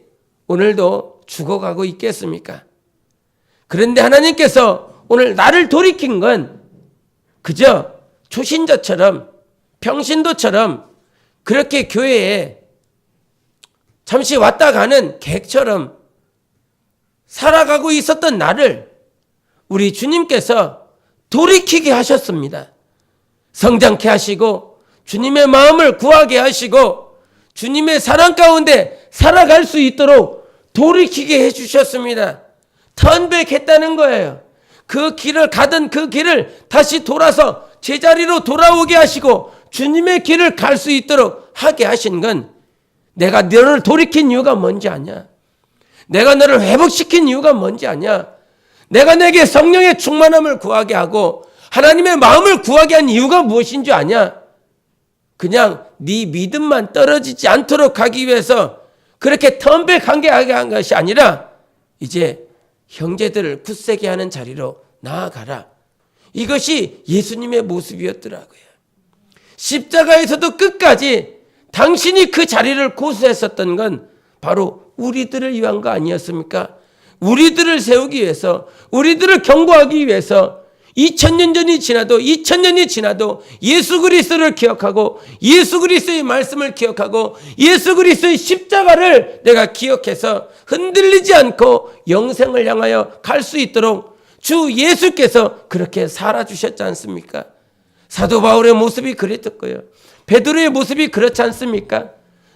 오늘도 죽어가고 있겠습니까? 그런데 하나님께서 오늘 나를 돌이킨 건 그저 초신자처럼 평신도처럼 그렇게 교회에 잠시 왔다 가는 객처럼 살아가고 있었던 나를 우리 주님께서 돌이키게 하셨습니다. 성장케 하시고 주님의 마음을 구하게 하시고 주님의 사랑 가운데 살아갈 수 있도록 돌이키게 해주셨습니다. 턴백했다는 거예요. 그 길을 가던 그 길을 다시 돌아서 제자리로 돌아오게 하시고 주님의 길을 갈 수 있도록 하게 하신 건 내가 너를 돌이킨 이유가 뭔지 아냐? 내가 너를 회복시킨 이유가 뭔지 아냐? 내가 내게 성령의 충만함을 구하게 하고 하나님의 마음을 구하게 한 이유가 무엇인 줄 아냐? 그냥 네 믿음만 떨어지지 않도록 하기 위해서 그렇게 턴백하게 하게 한 것이 아니라 이제 형제들을 굳세게 하는 자리로 나아가라. 이것이 예수님의 모습이었더라고요. 십자가에서도 끝까지 당신이 그 자리를 고수했었던 건 바로 우리들을 위한 거 아니었습니까? 우리들을 세우기 위해서, 우리들을 경고하기 위해서 2000년이 지나도 예수 그리스도를 기억하고 예수 그리스도의 말씀을 기억하고 예수 그리스도의 십자가를 내가 기억해서 흔들리지 않고 영생을 향하여 갈 수 있도록 주 예수께서 그렇게 살아주셨지 않습니까? 사도 바울의 모습이 그랬었고요. 베드로의 모습이 그렇지 않습니까?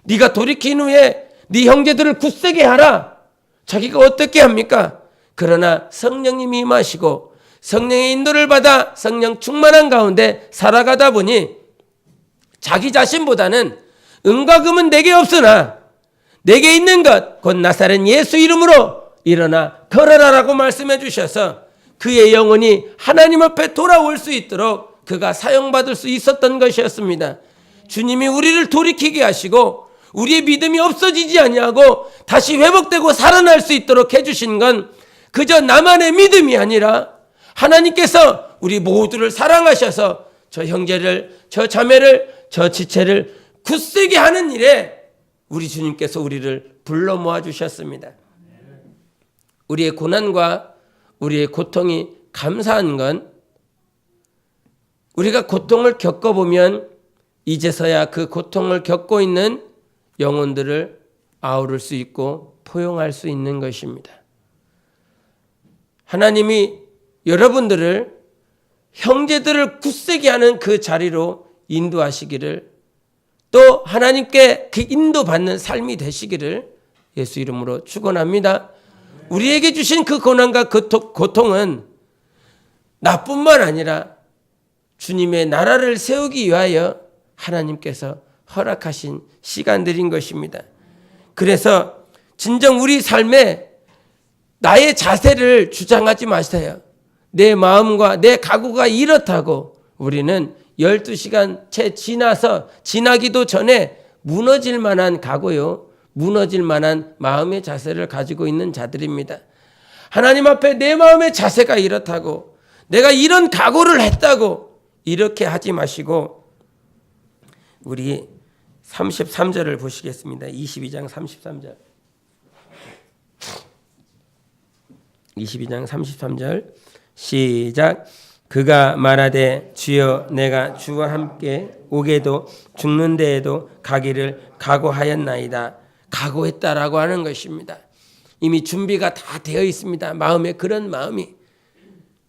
네가 돌이킨 후에 네 형제들을 굳세게 하라. 자기가 어떻게 합니까? 그러나 성령님이 임하시고 성령의 인도를 받아 성령 충만한 가운데 살아가다 보니 자기 자신보다는 은과 금은 내게 없으나 내게 있는 것 곧 나사렛 예수 이름으로 일어나 걸어라라고 말씀해 주셔서 그의 영혼이 하나님 앞에 돌아올 수 있도록 그가 사용받을 수 있었던 것이었습니다. 주님이 우리를 돌이키게 하시고 우리의 믿음이 없어지지 아니하고 다시 회복되고 살아날 수 있도록 해주신 건 그저 나만의 믿음이 아니라 하나님께서 우리 모두를 사랑하셔서 저 형제를, 저 자매를, 저 지체를 굳세게 하는 일에 우리 주님께서 우리를 불러 모아주셨습니다. 우리의 고난과 우리의 고통이 감사한 건 우리가 고통을 겪어보면 이제서야 그 고통을 겪고 있는 영혼들을 아우를 수 있고 포용할 수 있는 것입니다. 하나님이 여러분들을 형제들을 굳세게 하는 그 자리로 인도하시기를 또 하나님께 그 인도받는 삶이 되시기를 예수 이름으로 축원합니다. 우리에게 주신 그 고난과 그 고통은 나뿐만 아니라 주님의 나라를 세우기 위하여 하나님께서 허락하신 시간들인 것입니다. 그래서 진정 우리 삶에 나의 자세를 주장하지 마세요. 내 마음과 내 각오가 이렇다고 우리는 12시간 채 지나기도 전에 무너질 만한 각오요, 무너질 만한 마음의 자세를 가지고 있는 자들입니다. 하나님 앞에 내 마음의 자세가 이렇다고 내가 이런 각오를 했다고 이렇게 하지 마시고 우리 33절을 보시겠습니다. 22장 33절. 22장 33절 시작. 그가 말하되 주여 내가 주와 함께 오게도 죽는 데에도 가기를 각오하였나이다. 각오했다라고 하는 것입니다. 이미 준비가 다 되어 있습니다. 마음에 그런 마음이.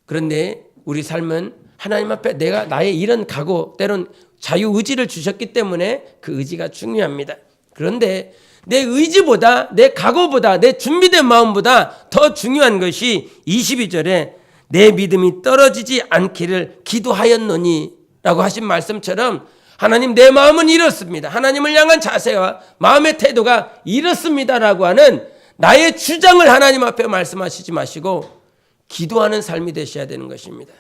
그런데 우리 삶은 하나님 앞에 내가 나의 이런 각오 때론 자유의지를 주셨기 때문에 그 의지가 중요합니다. 그런데 내 의지보다 내 각오보다 내 준비된 마음보다 더 중요한 것이 22절에 내 믿음이 떨어지지 않기를 기도하였노니 라고 하신 말씀처럼 하나님 내 마음은 이렇습니다. 하나님을 향한 자세와 마음의 태도가 이렇습니다라고 하는 나의 주장을 하나님 앞에 말씀하시지 마시고 기도하는 삶이 되셔야 되는 것입니다.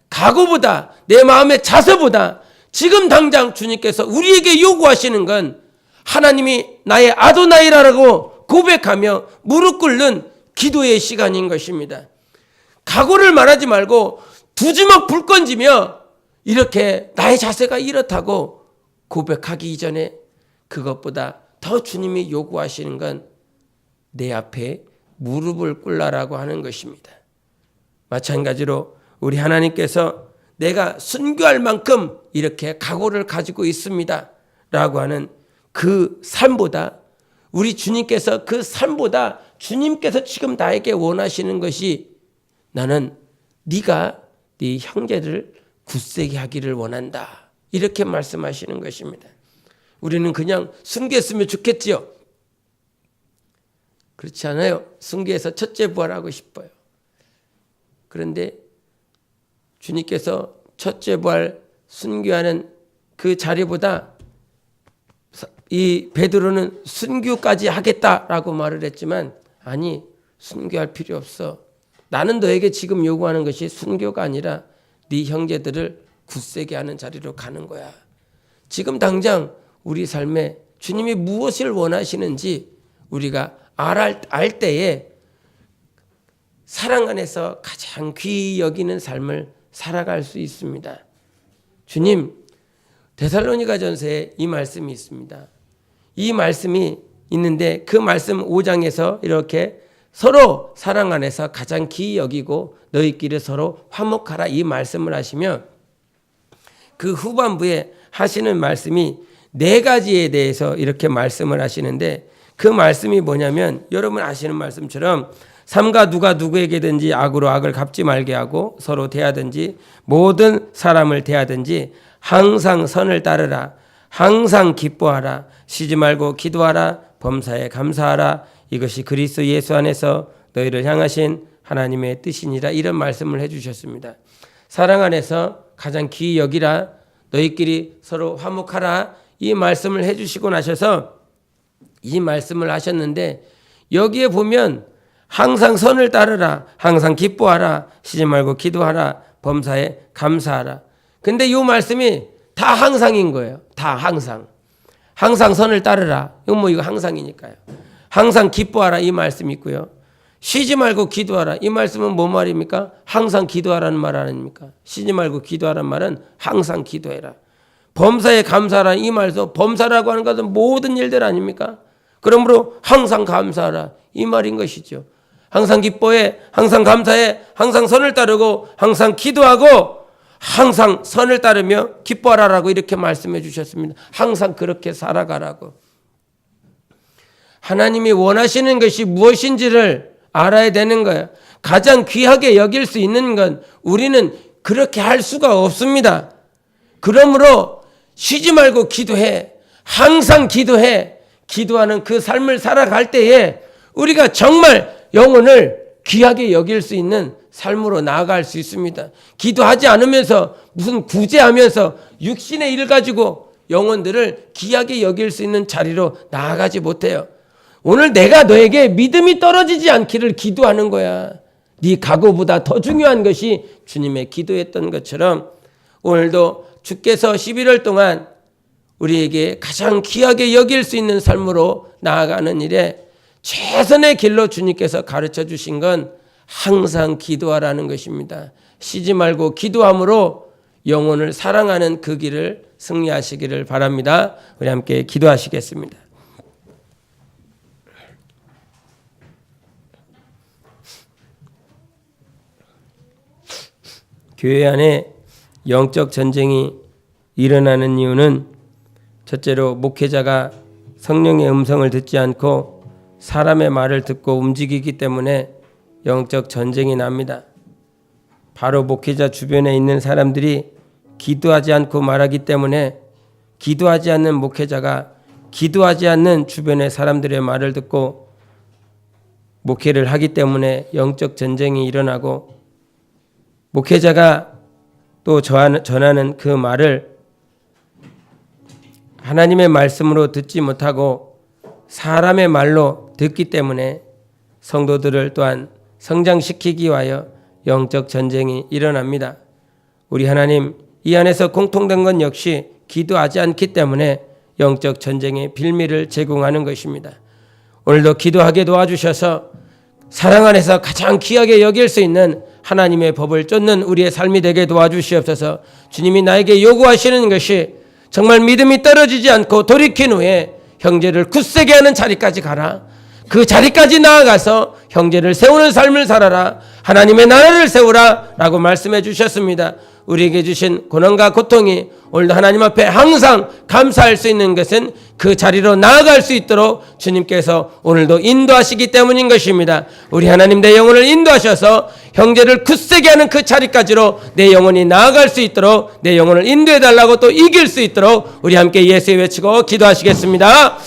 각오보다 내 마음의 자세보다 지금 당장 주님께서 우리에게 요구하시는 건 하나님이 나의 아도나이라고 고백하며 무릎 꿇는 기도의 시간인 것입니다. 각오를 말하지 말고 두 주먹 불 건지며 이렇게 나의 자세가 이렇다고 고백하기 이전에 그것보다 더 주님이 요구하시는 건 내 앞에 무릎을 꿇라라고 하는 것입니다. 마찬가지로 우리 하나님께서 내가 순교할 만큼 이렇게 각오를 가지고 있습니다 라고 하는 그 삶보다 우리 주님께서 그 삶보다 주님께서 지금 나에게 원하시는 것이 나는 네가 네 형제를 굳세게 하기를 원한다 이렇게 말씀하시는 것입니다. 우리는 그냥 순교했으면 좋겠지요. 그렇지 않아요. 순교해서 첫째 부활하고 싶어요. 그런데 주님께서 첫째 부활 순교하는 그 자리보다 이 베드로는 순교까지 하겠다라고 말을 했지만 아니 순교할 필요 없어. 나는 너에게 지금 요구하는 것이 순교가 아니라 네 형제들을 굳세게 하는 자리로 가는 거야. 지금 당장 우리 삶에 주님이 무엇을 원하시는지 우리가 알 때에 사랑 안에서 가장 귀히 여기는 삶을 살아갈 수 있습니다. 주님, 데살로니가전서에 이 말씀이 있습니다. 이 말씀이 있는데 그 말씀 5장에서 이렇게 서로 사랑 안에서 가장 귀히 여기고 너희끼리 서로 화목하라 이 말씀을 하시며 그 후반부에 하시는 말씀이 4가지에 대해서 이렇게 말씀을 하시는데 그 말씀이 뭐냐면 여러분 아시는 말씀처럼 삼가 누가 누구에게든지 악으로 악을 갚지 말게 하고 서로 대하든지 모든 사람을 대하든지 항상 선을 따르라. 항상 기뻐하라. 쉬지 말고 기도하라. 범사에 감사하라. 이것이 그리스도 예수 안에서 너희를 향하신 하나님의 뜻이니라. 이런 말씀을 해주셨습니다. 사랑 안에서 가장 귀히 여기라. 너희끼리 서로 화목하라. 이 말씀을 해주시고 나셔서 이 말씀을 하셨는데, 여기에 보면 항상 선을 따르라. 항상 기뻐하라. 쉬지 말고 기도하라. 범사에 감사하라. 근데 이 말씀이 다 항상인 거예요. 다 항상. 항상 선을 따르라. 이거 항상이니까요. 항상 기뻐하라. 이 말씀이 있고요. 쉬지 말고 기도하라. 이 말씀은 뭐 말입니까? 항상 기도하라는 말 아닙니까? 쉬지 말고 기도하라는 말은 항상 기도해라. 범사에 감사하라. 이 말도 범사라고 하는 것은 모든 일들 아닙니까? 그러므로 항상 감사하라. 이 말인 것이죠. 항상 기뻐해. 항상 감사해. 항상 선을 따르고 항상 기도하고 항상 선을 따르며 기뻐하라라고 이렇게 말씀해 주셨습니다. 항상 그렇게 살아가라고. 하나님이 원하시는 것이 무엇인지를 알아야 되는 거예요. 가장 귀하게 여길 수 있는 건 우리는 그렇게 할 수가 없습니다. 그러므로 쉬지 말고 기도해. 항상 기도해. 기도하는 그 삶을 살아갈 때에 우리가 정말 영혼을 귀하게 여길 수 있는 삶으로 나아갈 수 있습니다. 기도하지 않으면서 무슨 구제하면서 육신의 일 가지고 영혼들을 귀하게 여길 수 있는 자리로 나아가지 못해요. 오늘 내가 너에게 믿음이 떨어지지 않기를 기도하는 거야. 네 각오보다 더 중요한 것이 주님의 기도였던 것처럼 오늘도 주께서 11월 동안 우리에게 가장 귀하게 여길 수 있는 삶으로 나아가는 일에 최선의 길로 주님께서 가르쳐 주신 건 항상 기도하라는 것입니다. 쉬지 말고 기도함으로 영혼을 사랑하는 그 길을 승리하시기를 바랍니다. 우리 함께 기도하시겠습니다. 교회 안에 영적 전쟁이 일어나는 이유는 첫째로 목회자가 성령의 음성을 듣지 않고 사람의 말을 듣고 움직이기 때문에 영적 전쟁이 납니다. 바로 목회자 주변에 있는 사람들이 기도하지 않고 말하기 때문에 기도하지 않는 목회자가 기도하지 않는 주변의 사람들의 말을 듣고 목회를 하기 때문에 영적 전쟁이 일어나고, 목회자가 또 전하는 그 말을 하나님의 말씀으로 듣지 못하고 사람의 말로 듣기 때문에 성도들을 또한 성장시키기 위하여 영적 전쟁이 일어납니다. 우리 하나님, 이 안에서 공통된 건 역시 기도하지 않기 때문에 영적 전쟁의 빌미를 제공하는 것입니다. 오늘도 기도하게 도와주셔서 사랑 안에서 가장 귀하게 여길 수 있는 하나님의 법을 쫓는 우리의 삶이 되게 도와주시옵소서. 주님이 나에게 요구하시는 것이 정말 믿음이 떨어지지 않고 돌이킨 후에 형제를 굳세게 하는 자리까지 가라. 그 자리까지 나아가서 형제를 세우는 삶을 살아라. 하나님의 나라를 세우라 라고 말씀해 주셨습니다. 우리에게 주신 고난과 고통이 오늘도 하나님 앞에 항상 감사할 수 있는 것은 그 자리로 나아갈 수 있도록 주님께서 오늘도 인도하시기 때문인 것입니다. 우리 하나님, 내 영혼을 인도하셔서 형제를 굳세게 하는 그 자리까지로 내 영혼이 나아갈 수 있도록 내 영혼을 인도해 달라고 또 이길 수 있도록 우리 함께 예수 외치고 기도하시겠습니다.